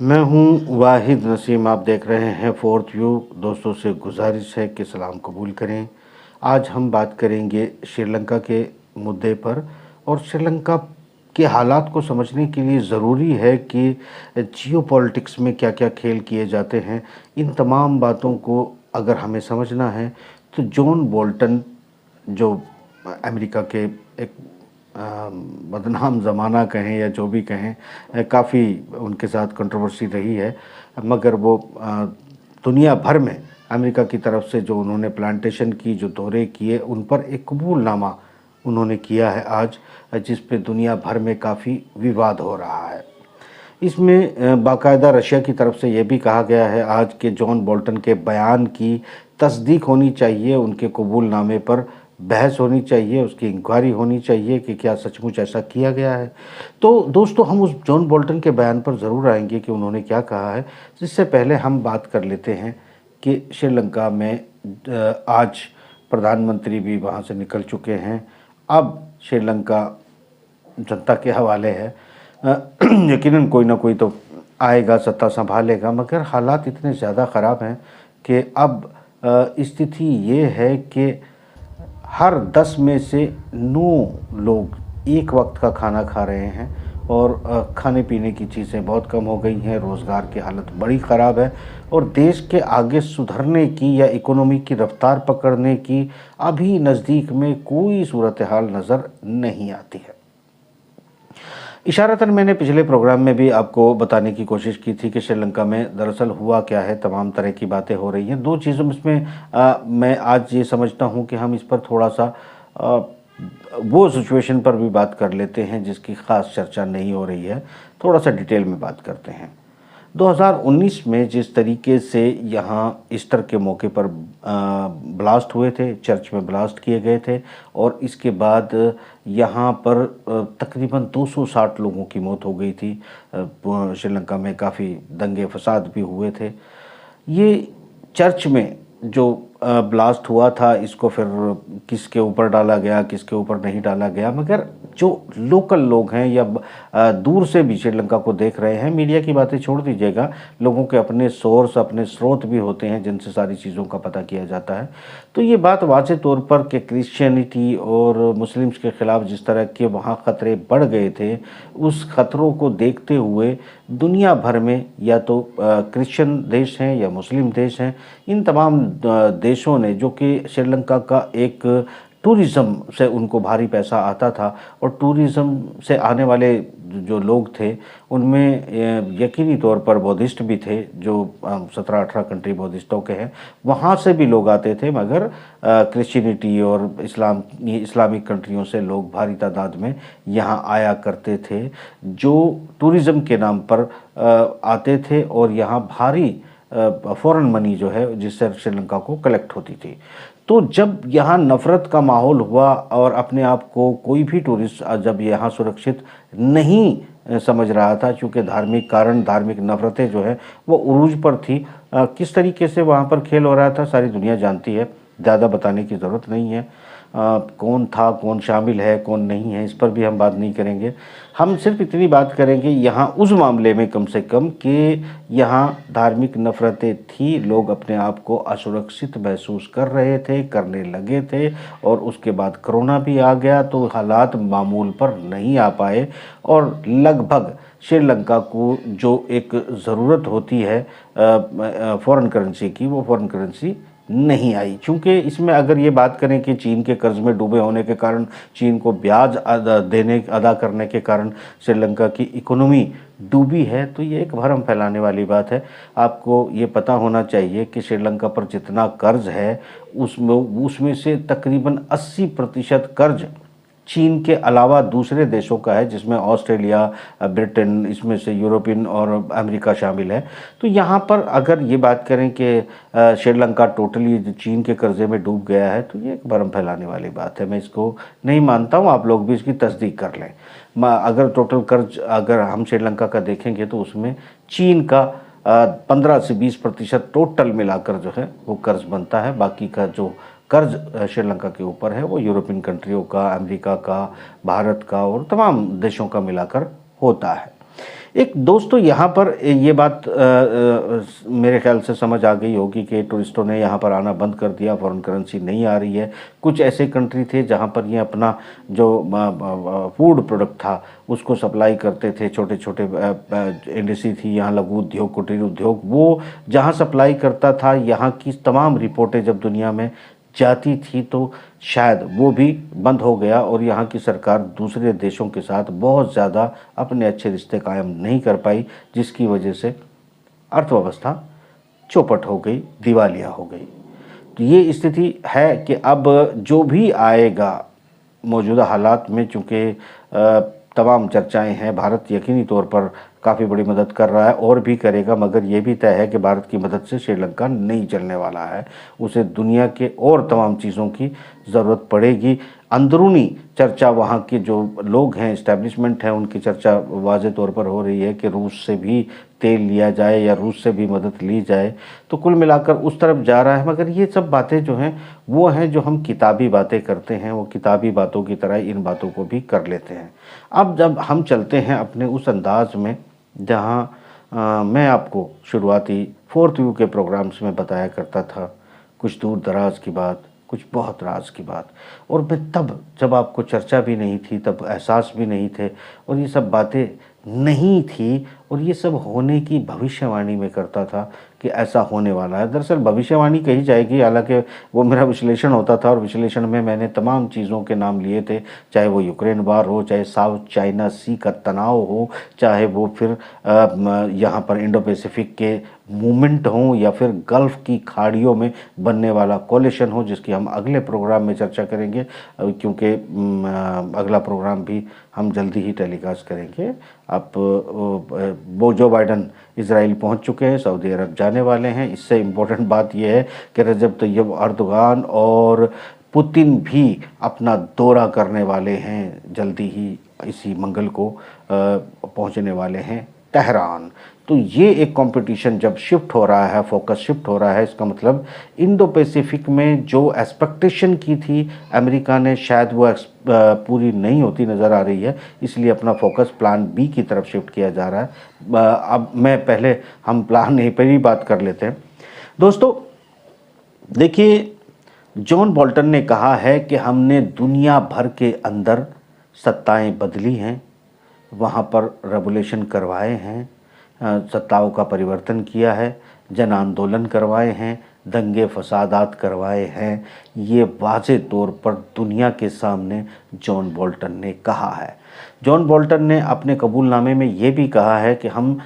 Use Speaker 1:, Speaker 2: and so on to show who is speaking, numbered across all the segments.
Speaker 1: मैं हूं वाहिद नसीम। आप देख रहे हैं फोर्थ व्यू। दोस्तों से गुजारिश है कि सलाम कबूल करें। आज हम बात करेंगे श्रीलंका के मुद्दे पर, और श्रीलंका के हालात को समझने के लिए ज़रूरी है कि जियोपॉलिटिक्स में क्या क्या खेल किए जाते हैं। इन तमाम बातों को अगर हमें समझना है तो जॉन बोल्टन, जो अमेरिका के एक बदनाम ज़माना कहें या जो भी कहें, काफ़ी उनके साथ कंट्रोवर्सी रही है, मगर वो दुनिया भर में अमेरिका की तरफ से जो उन्होंने प्लांटेशन की, जो दौरे किए, उन पर एक कबूलनामा उन्होंने किया है आज, जिस पे दुनिया भर में काफ़ी विवाद हो रहा है। इसमें बाकायदा रशिया की तरफ से ये भी कहा गया है आज के जॉन बोल्टन के बयान की तस्दीक होनी चाहिए, उनके कबूलनामे पर बहस होनी चाहिए, उसकी इंक्वायरी होनी चाहिए कि क्या सचमुच ऐसा किया गया है। तो दोस्तों, हम उस जॉन बोल्टन के बयान पर ज़रूर आएंगे कि उन्होंने क्या कहा है। इससे पहले हम बात कर लेते हैं कि श्रीलंका में आज प्रधानमंत्री भी वहाँ से निकल चुके हैं। अब श्रीलंका जनता के हवाले है। यकीनन कोई ना कोई तो आएगा, सत्ता संभालेगा, मगर हालात इतने ज़्यादा ख़राब हैं कि अब स्थिति ये है कि हर 10 में से 9 लोग एक वक्त का खाना खा रहे हैं, और खाने पीने की चीज़ें बहुत कम हो गई हैं। रोज़गार की हालत बड़ी ख़राब है, और देश के आगे सुधरने की या इकोनॉमी की रफ्तार पकड़ने की अभी नज़दीक में कोई सूरत हाल नज़र नहीं आती है। इशारतन मैंने पिछले प्रोग्राम में भी आपको बताने की कोशिश की थी कि श्रीलंका में दरअसल हुआ क्या है। तमाम तरह की बातें हो रही हैं। दो चीज़ों में इसमें मैं आज ये समझता हूँ कि हम इस पर थोड़ा सा वो सिचुएशन पर भी बात कर लेते हैं जिसकी ख़ास चर्चा नहीं हो रही है। थोड़ा सा डिटेल में बात करते हैं। 2019 में जिस तरीके से यहाँ ईस्टर के मौके पर ब्लास्ट हुए थे, चर्च में ब्लास्ट किए गए थे, और इसके बाद यहाँ पर तकरीबन 260 लोगों की मौत हो गई थी। श्रीलंका में काफ़ी दंगे फसाद भी हुए थे। ये चर्च में जो ब्लास्ट हुआ था, इसको फिर किसके ऊपर डाला गया, किसके ऊपर नहीं डाला गया, मगर जो लोकल लोग हैं या दूर से भी श्रीलंका को देख रहे हैं, मीडिया की बातें छोड़ दीजिएगा, लोगों के अपने सोर्स, अपने स्रोत भी होते हैं जिनसे सारी चीज़ों का पता किया जाता है। तो ये बात वाज़े तौर पर कि क्रिश्चियनिटी और मुस्लिम्स के ख़िलाफ़ जिस तरह के वहाँ ख़तरे बढ़ गए थे, उस ख़तरों को देखते हुए दुनिया भर में या तो क्रिश्चियन देश हैं या मुस्लिम देश हैं, इन तमाम देशों ने, जो कि श्रीलंका का एक टूरिज़्म से उनको भारी पैसा आता था, और टूरिज़्म से आने वाले जो लोग थे उनमें यकीनी तौर पर बौद्धिस्ट भी थे, जो 17-18 कंट्री बौद्धिस्टों के हैं, वहाँ से भी लोग आते थे, मगर क्रिश्चियनिटी और इस्लामिक कंट्रियों से लोग भारी तादाद में यहाँ आया करते थे, जो टूरिज़्म के नाम पर आते थे, और यहाँ भारी फॉरेन मनी जो है जिससे श्रीलंका को कलेक्ट होती थी। तो जब यहाँ नफ़रत का माहौल हुआ और अपने आप को कोई भी टूरिस्ट जब यहाँ सुरक्षित नहीं समझ रहा था, चूँकि धार्मिक कारण, धार्मिक नफ़रतें जो है वो उरूज पर थी, किस तरीके से वहाँ पर खेल हो रहा था सारी दुनिया जानती है, ज़्यादा बताने की ज़रूरत नहीं है। कौन था, कौन शामिल है, कौन नहीं है, इस पर भी हम बात नहीं करेंगे। हम सिर्फ इतनी बात करेंगे यहाँ उस मामले में कम से कम कि यहाँ धार्मिक नफ़रतें थी, लोग अपने आप को असुरक्षित महसूस कर रहे थे, करने लगे थे, और उसके बाद कोरोना भी आ गया तो हालात मामूल पर नहीं आ पाए, और लगभग श्रीलंका को जो एक ज़रूरत होती है फ़ॉरेन करेंसी की, वो फ़ॉरेन करेंसी नहीं आई। चूँकि इसमें अगर ये बात करें कि चीन के कर्ज में डूबे होने के कारण, चीन को ब्याज अदा करने के कारण श्रीलंका की इकोनॉमी डूबी है, तो ये एक भरम फैलाने वाली बात है। आपको ये पता होना चाहिए कि श्रीलंका पर जितना कर्ज है उसमें से तकरीबन 80% कर्ज चीन के अलावा दूसरे देशों का है, जिसमें ऑस्ट्रेलिया, ब्रिटेन, इसमें से यूरोपियन और अमेरिका शामिल है। तो यहाँ पर अगर ये बात करें कि श्रीलंका टोटली चीन के कर्जे में डूब गया है, तो ये एक भरम फैलाने वाली बात है। मैं इसको नहीं मानता हूँ, आप लोग भी इसकी तस्दीक कर लें। अगर टोटल कर्ज अगर हम श्रीलंका का देखेंगे तो उसमें चीन का 15 से 20% टोटल मिलाकर जो है वो कर्ज बनता है। बाकी का जो कर्ज श्रीलंका के ऊपर है वो यूरोपियन कंट्रियों का, अमेरिका का, भारत का और तमाम देशों का मिलाकर होता है। एक दोस्तों यहाँ पर ये बात मेरे ख्याल से समझ आ गई होगी कि टूरिस्टों ने यहाँ पर आना बंद कर दिया, फॉरेन करेंसी नहीं आ रही है। कुछ ऐसे कंट्री थे जहाँ पर ये अपना जो फूड प्रोडक्ट था उसको सप्लाई करते थे, छोटे छोटे इंडस्ट्री थी यहाँ, लघु उद्योग, कुटीर उद्योग, वो जहाँ सप्लाई करता था, यहाँ की तमाम रिपोर्टें जब दुनिया में जाती थी तो शायद वो भी बंद हो गया और यहाँ की सरकार दूसरे देशों के साथ बहुत ज़्यादा अपने अच्छे रिश्ते कायम नहीं कर पाई, जिसकी वजह से अर्थव्यवस्था चौपट हो गई, दिवालिया हो गई। तो ये स्थिति है कि अब जो भी आएगा मौजूदा हालात में, चूँकि तमाम चर्चाएं हैं, भारत यकीनी तौर पर काफ़ी बड़ी मदद कर रहा है और भी करेगा, मगर ये भी तय है कि भारत की मदद से श्रीलंका नहीं चलने वाला है, उसे दुनिया के और तमाम चीज़ों की ज़रूरत पड़ेगी। अंदरूनी चर्चा वहाँ के जो लोग हैं, इस्टेब्लिशमेंट है, उनकी चर्चा वाज़े तौर पर हो रही है कि रूस से भी तेल लिया जाए या रूस से भी मदद ली जाए, तो कुल मिलाकर उस तरफ जा रहा है। मगर ये सब बातें जो हैं वो हैं जो हम किताबी बातें करते हैं, वो किताबी बातों की तरह इन बातों को भी कर लेते हैं। अब जब हम चलते हैं अपने उस अंदाज में जहाँ मैं आपको शुरुआती 4th व्यू के प्रोग्राम्स में बताया करता था, कुछ दूर दराज की बात, कुछ बहुत राज की बात, और मैं तब जब आपको चर्चा भी नहीं थी, तब एहसास भी नहीं थे और ये सब बातें नहीं थी और ये सब होने की भविष्यवाणी में करता था कि ऐसा होने वाला है। दरअसल भविष्यवाणी कही जाएगी, हालांकि वो मेरा विश्लेषण होता था और विश्लेषण में मैंने तमाम चीज़ों के नाम लिए थे, चाहे वो यूक्रेन वार हो, चाहे साउथ चाइना सी का तनाव हो, चाहे वो फिर यहाँ पर इंडो पैसिफिक के मूवमेंट हों, या फिर गल्फ़ की खाड़ियों में बनने वाला कोलिशन हो, जिसकी हम अगले प्रोग्राम में चर्चा करेंगे, क्योंकि अगला प्रोग्राम भी हम जल्दी ही टेलीकास्ट करेंगे। अब वो जो बाइडन इजराइल पहुंच चुके हैं, सऊदी अरब जाने वाले हैं। इससे इम्पोर्टेंट बात यह है कि रजब तैयब अर्दोगान और पुतिन भी अपना दौरा करने वाले हैं, जल्दी ही इसी मंगल को पहुंचने वाले हैं तेहरान। तो ये एक कंपटीशन जब शिफ्ट हो रहा है, फोकस शिफ्ट हो रहा है, इसका मतलब इंडो पैसिफिक में जो एक्सपेक्टेशन की थी अमेरिका ने, शायद वो पूरी नहीं होती नज़र आ रही है, इसलिए अपना फोकस प्लान बी की तरफ शिफ्ट किया जा रहा है। अब मैं पहले हम प्लान ए पर ही बात कर लेते हैं। दोस्तों देखिए, जॉन बोल्टन ने कहा है कि हमने दुनिया भर के अंदर सत्ताएं बदली हैं, वहाँ पर रेवोल्यूशन करवाए हैं, सत्ताओं का परिवर्तन किया है, जन आंदोलन करवाए हैं, दंगे फसादात करवाए हैं। ये वाज़े तौर पर दुनिया के सामने जॉन बोल्टन ने कहा है। जॉन बोल्टन ने अपने कबूलनामे में ये भी कहा है कि हम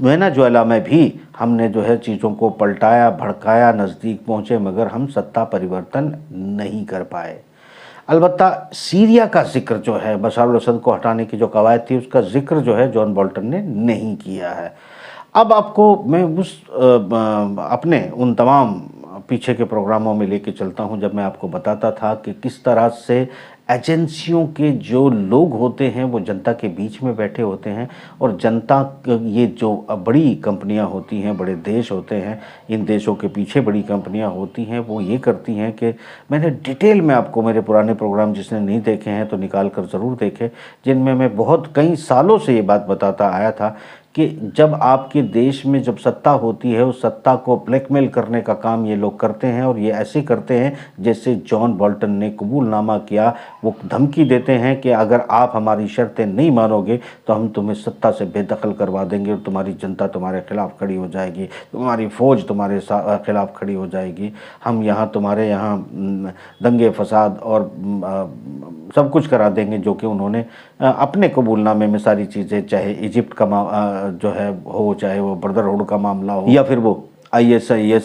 Speaker 1: वेनेजुएला में भी हमने जो है चीज़ों को पलटाया, भड़काया, नज़दीक पहुँचे, मगर हम सत्ता परिवर्तन नहीं कर पाए। अलबत्ता सीरिया का जिक्र जो है, बशर अल असद को हटाने की जो कवायद थी, उसका जिक्र जो है जॉन बोल्टन ने नहीं किया है। अब आपको मैं उस अपने उन तमाम पीछे के प्रोग्रामों में लेके चलता हूं, जब मैं आपको बताता था कि किस तरह से एजेंसियों के जो लोग होते हैं वो जनता के बीच में बैठे होते हैं, और जनता, ये जो बड़ी कंपनियां होती हैं, बड़े देश होते हैं, इन देशों के पीछे बड़ी कंपनियां होती हैं, वो ये करती हैं कि मैंने डिटेल में आपको मेरे पुराने प्रोग्राम जिसने नहीं देखे हैं तो निकाल कर ज़रूर देखें, जिनमें मैं बहुत कई सालों से ये बात बताता आया था कि जब आपके देश में जब सत्ता होती है, उस सत्ता को ब्लैकमेल करने का काम ये लोग करते हैं, और ये ऐसे करते हैं जैसे जॉन बोल्टन ने कबूलनामा किया। वो धमकी देते हैं कि अगर आप हमारी शर्तें नहीं मानोगे तो हम तुम्हें सत्ता से बेदखल करवा देंगे और तुम्हारी जनता तुम्हारे खिलाफ खड़ी हो जाएगी, तुम्हारी फ़ौज तुम्हारे खिलाफ खड़ी हो जाएगी, हम यहाँ तुम्हारे यहाँ दंगे फसाद और सब कुछ करा देंगे, जो कि उन्होंने अपने कबूलनामे में सारी चीज़ें, चाहे इजिप्ट का जो है हो, चाहे वो ब्रदरहुड का मामला हो, या फिर वो ISIS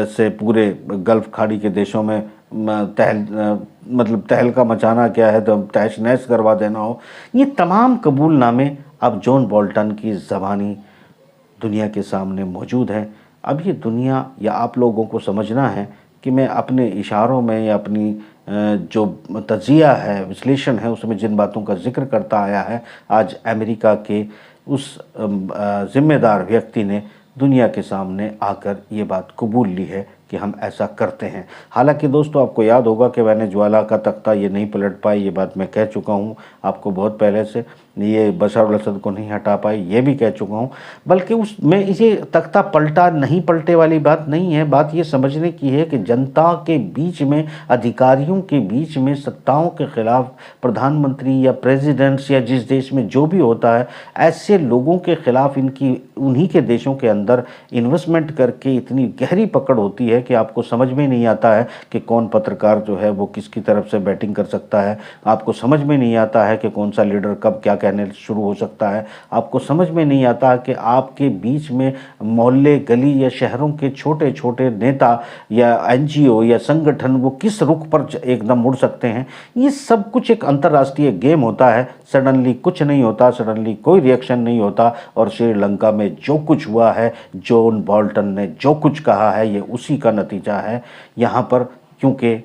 Speaker 1: से पूरे गल्फ़ खाड़ी के देशों में मतलब तहलका मचाना क्या है, तो तहस नहस करवा देना हो, ये तमाम कबूलनामे अब जॉन बोल्टन की ज़बानी दुनिया के सामने मौजूद हैं। अब ये दुनिया या आप लोगों को समझना है कि मैं अपने इशारों में या अपनी जो तजिया है, विश्लेषण है, उसमें जिन बातों का जिक्र करता आया है, आज अमेरिका के उस ज़िम्मेदार व्यक्ति ने दुनिया के सामने आकर ये बात कबूल ली है कि हम ऐसा करते हैं। हालांकि दोस्तों आपको याद होगा कि वेनेजुएला का तख्ता ये नहीं पलट पाई, ये बात मैं कह चुका हूँ आपको बहुत पहले से, ये बशर अल असद को नहीं हटा पाए, ये भी कह चुका हूँ। बल्कि उसमें इसे तख्ता पलटा नहीं पलटे वाली बात नहीं है, बात ये समझने की है कि जनता के बीच में, अधिकारियों के बीच में, सत्ताओं के खिलाफ प्रधानमंत्री या प्रेसिडेंट्स या जिस देश में जो भी होता है, ऐसे लोगों के खिलाफ इनकी उन्हीं के देशों के अंदर इन्वेस्टमेंट करके इतनी गहरी पकड़ होती है कि आपको समझ में नहीं आता है कि कौन पत्रकार जो है वो किसकी तरफ से बैटिंग कर सकता है, आपको समझ में नहीं आता है कि कौन सा लीडर कब क्या कहने शुरू हो सकता है, आपको समझ में नहीं आता कि आपके बीच में मोहल्ले गली या शहरों के छोटे छोटे नेता या एनजीओ या संगठन वो किस रुख पर एकदम मुड़ सकते हैं। ये सब कुछ एक अंतर्राष्ट्रीय गेम होता है। सडनली कुछ नहीं होता, सडनली कोई रिएक्शन नहीं होता। और श्रीलंका में जो कुछ हुआ है, जॉन बोल्टन ने जो कुछ कहा है, ये उसी का नतीजा है। यहाँ पर क्योंकि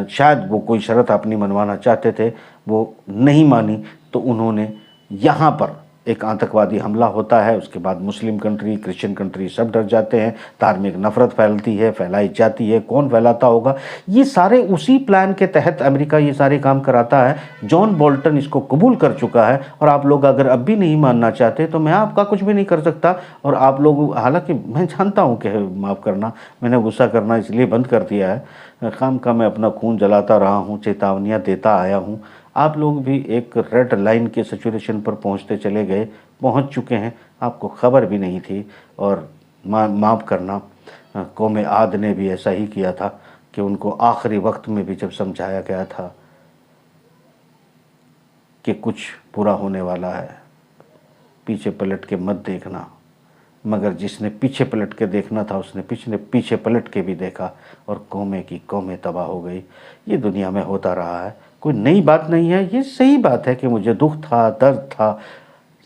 Speaker 1: शायद वो कोई शर्त अपनी मनवाना चाहते थे, वो नहीं मानी, तो उन्होंने यहाँ पर एक आतंकवादी हमला होता है। उसके बाद मुस्लिम कंट्री, क्रिश्चियन कंट्री सब डर जाते हैं, धार्मिक नफरत फैलती है, फैलाई जाती है। कौन फैलाता होगा? ये सारे उसी प्लान के तहत अमेरिका ये सारे काम कराता है। जॉन बोल्टन इसको कबूल कर चुका है। और आप लोग अगर अब भी नहीं मानना चाहते तो मैं आपका कुछ भी नहीं कर सकता। और आप लोग, हालांकि मैं जानता हूँ कि माफ़ करना, मैंने गुस्सा करना इसलिए बंद कर दिया है, खाम खा मैं अपना खून जलाता रहा हूँ, चेतावनियाँ देता आया हूँ। आप लोग भी एक रेड लाइन के सिचुएशन पर पहुंचते चले गए, पहुंच चुके हैं, आपको खबर भी नहीं थी। और माफ़ करना, कौम आद ने भी ऐसा ही किया था कि उनको आखिरी वक्त में भी जब समझाया गया था कि कुछ बुरा होने वाला है, पीछे पलट के मत देखना, मगर जिसने पीछे पलट के देखना था उसने पीछे पलट के भी देखा और कौमें की कौमें तबाह हो गई। ये दुनिया में होता रहा है, कोई नई बात नहीं है। ये सही बात है कि मुझे दुख था, दर्द था,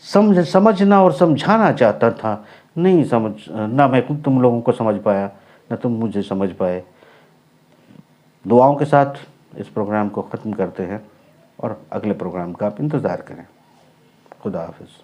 Speaker 1: समझना और समझाना चाहता था, नहीं समझ ना मैं तुम लोगों को समझ पाया, ना तुम मुझे समझ पाए। दुआओं के साथ इस प्रोग्राम को ख़त्म करते हैं और अगले प्रोग्राम का आप इंतज़ार करें। खुदा हाफिज़।